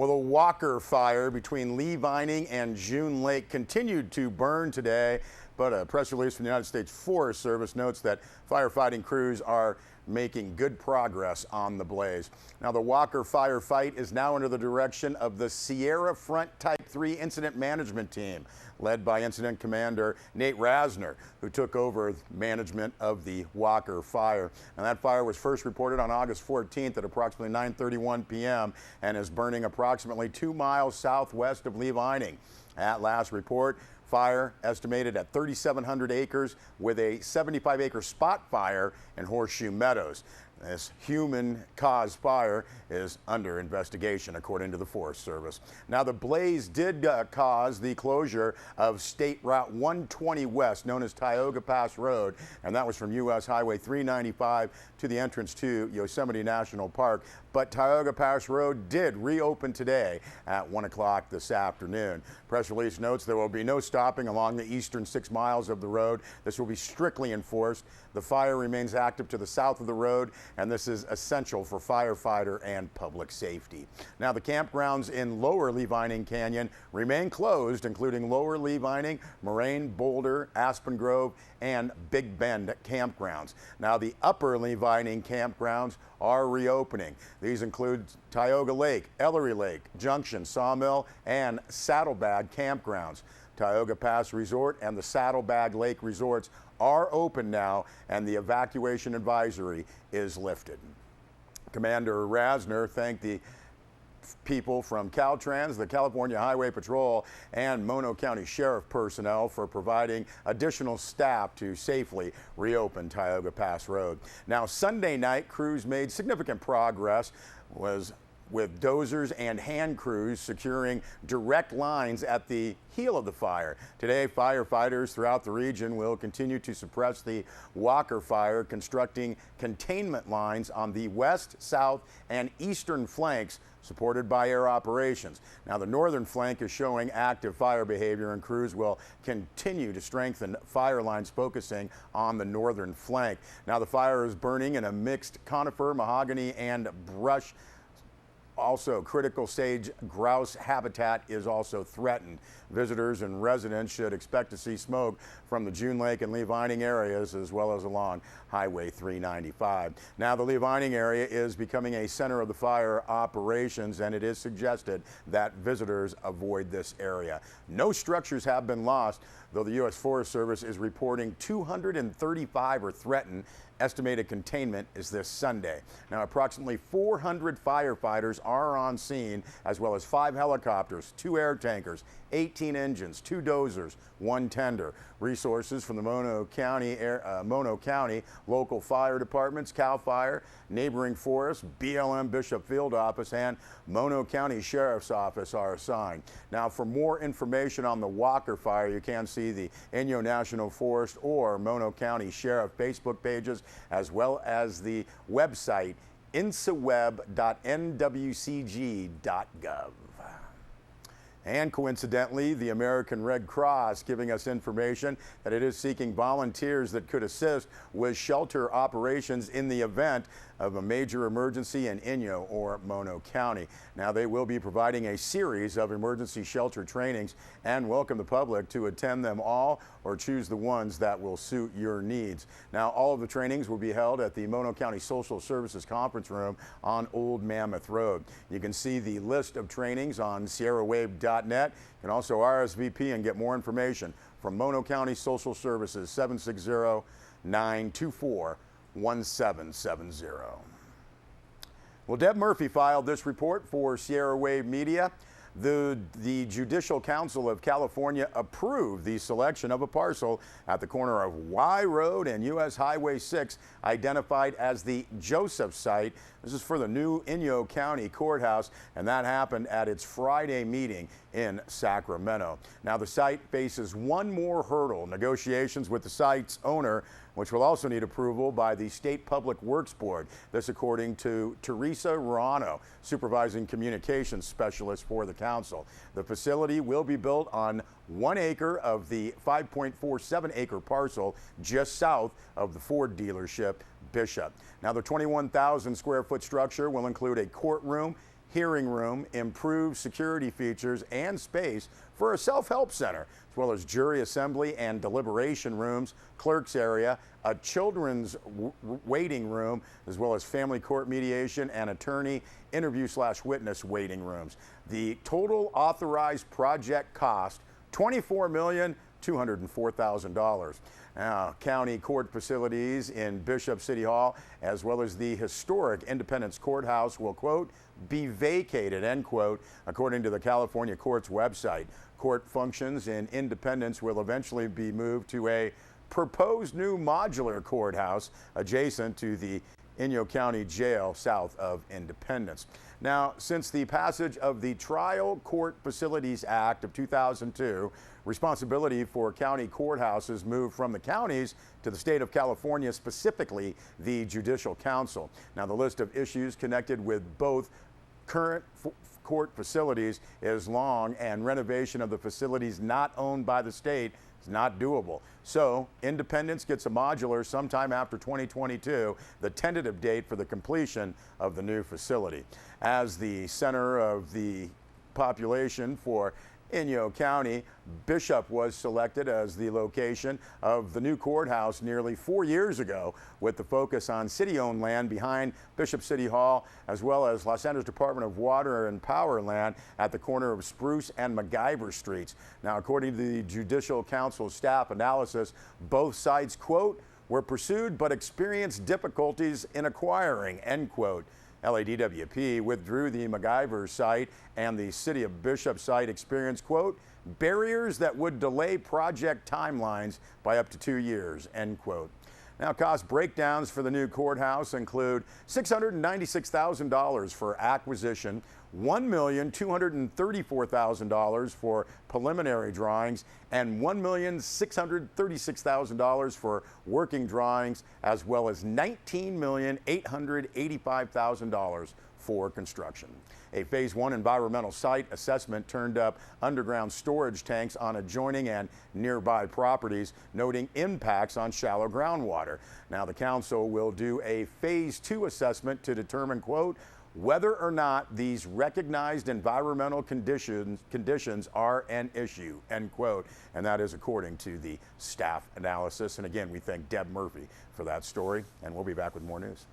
Well, the Walker fire between Lee Vining and June Lake continued to burn today, but a press release from the United States Forest Service notes that firefighting crews are making good progress on the blaze. Now, the Walker firefight is now under the direction of the Sierra Front Type 3 Incident Management Team, led by Incident Commander Nate Rasner, who took over management of the Walker fire. And that fire was first reported on August 14th at approximately 9:31 p.m. and is burning approximately 2 miles southwest of Lee Vining. At last report, fire estimated at 3,700 acres with a 75-acre spot fire in Horseshoe Meadows. This human-caused fire is under investigation, according to the Forest Service. Now, the blaze did cause the closure of State Route 120 West, known as Tioga Pass Road, and that was from U.S. Highway 395 to the entrance to Yosemite National Park. But Tioga Pass Road did reopen today at 1 o'clock this afternoon. Press release notes there will be no stopping along the eastern 6 miles of the road. This will be strictly enforced. The fire remains active to the south of the road, and this is essential for firefighter and public safety. Now, the campgrounds in Lower Lee Vining Canyon remain closed, including Lower Lee Vining, Moraine, Boulder, Aspen Grove, and Big Bend campgrounds. Now, the Upper Lee Vining campgrounds are reopening. These include Tioga Lake, Ellery Lake, Junction, Sawmill, and Saddlebag campgrounds. Tioga Pass Resort and the Saddlebag Lake resorts are open now, and the evacuation advisory is lifted. Commander Rasner thanked the people from Caltrans, the California Highway Patrol, and Mono County Sheriff personnel for providing additional staff to safely reopen Tioga Pass Road. Now, Sunday night, crews made significant progress with dozers and hand crews securing direct lines at the heel of the fire. Today, firefighters throughout the region will continue to suppress the Walker fire, constructing containment lines on the west, south, and eastern flanks, supported by air operations. Now, the northern flank is showing active fire behavior, and crews will continue to strengthen fire lines focusing on the northern flank. Now, the fire is burning in a mixed conifer, mahogany, and brush. Also, critical sage grouse habitat is also threatened. Visitors and residents should expect to see smoke from the June Lake and Lee Vining areas, as well as along Highway 395. Now, the Lee Vining area is becoming a center of the fire operations, and it is suggested that visitors avoid this area. No structures have been lost, though the U.S. Forest Service is reporting 235 are threatened. Estimated containment is this Sunday. Now, approximately 400 firefighters are on scene, as well as 5 helicopters, 2 air tankers, 18 engines, 2 dozers, 1 tender. Resources from the Mono County local fire departments, CAL FIRE, neighboring forests, BLM Bishop Field Office, and Mono County Sheriff's Office are assigned. Now, for more information on the Walker fire, you can see the Inyo National Forest or Mono County Sheriff Facebook pages, as well as the website insaweb.nwcg.gov. And coincidentally, the American Red Cross giving us information that it is seeking volunteers that could assist with shelter operations in the event of a major emergency in Inyo or Mono County. Now, they will be providing a series of emergency shelter trainings and welcome the public to attend them all or choose the ones that will suit your needs. Now, all of the trainings will be held at the Mono County Social Services Conference Room on Old Mammoth Road. You can see the list of trainings on sierrawave.net. You can also RSVP and get more information from Mono County Social Services, 760-924-1770. Well, Deb Murphy filed this report for Sierra Wave Media. The Judicial Council of California approved the selection of a parcel at the corner of Y Road and U.S. Highway 6, identified as the Joseph site. This is for the new Inyo County Courthouse, and that happened at its Friday meeting in Sacramento. Now, the site faces one more hurdle: negotiations with the site's owner, which will also need approval by the State Public Works Board. This according to Teresa Rano, Supervising Communications Specialist for the council. The facility will be built on 1 acre of the 5.47 acre parcel just south of the Ford dealership, Bishop. Now, the 21,000 square foot structure will include a courtroom, hearing room, improved security features, and space for a self-help center, as well as jury assembly and deliberation rooms, clerk's area, a children's waiting room, as well as family court mediation and attorney interview/witness waiting rooms. The total authorized project cost, $24,204,000. Now, county court facilities in Bishop City Hall, as well as the historic Independence Courthouse, will, quote, be vacated, end quote, according to the California Court's website. Court functions in Independence will eventually be moved to a proposed new modular courthouse adjacent to the Inyo County Jail south of Independence. Now, since the passage of the Trial Court Facilities Act of 2002, responsibility for county courthouses moved from the counties to the state of California, specifically the Judicial Council. Now, the list of issues connected with both current court facilities is long, and renovation of the facilities not owned by the state is not doable. So Independence gets a modular sometime after 2022, the tentative date for the completion of the new facility. As the center of the population for Inyo County, Bishop was selected as the location of the new courthouse nearly 4 years ago, with the focus on city-owned land behind Bishop City Hall, as well as Los Angeles Department of Water and Power land at the corner of Spruce and MacGyver Streets. Now, according to the Judicial Council staff analysis, both sites, quote, were pursued but experienced difficulties in acquiring, end quote. LADWP withdrew the MacGyver site, and the City of Bishop site experienced, quote, barriers that would delay project timelines by up to 2 years, end quote. Now, cost breakdowns for the new courthouse include $696,000 for acquisition, $1,234,000 for preliminary drawings, and $1,636,000 for working drawings, as well as $19,885,000 for construction. A Phase 1 environmental site assessment turned up underground storage tanks on adjoining and nearby properties, noting impacts on shallow groundwater. Now, the council will do a Phase 2 assessment to determine, quote, whether or not these recognized environmental conditions are an issue, end quote. And that is according to the staff analysis. And again, we thank Deb Murphy for that story, and we'll be back with more news.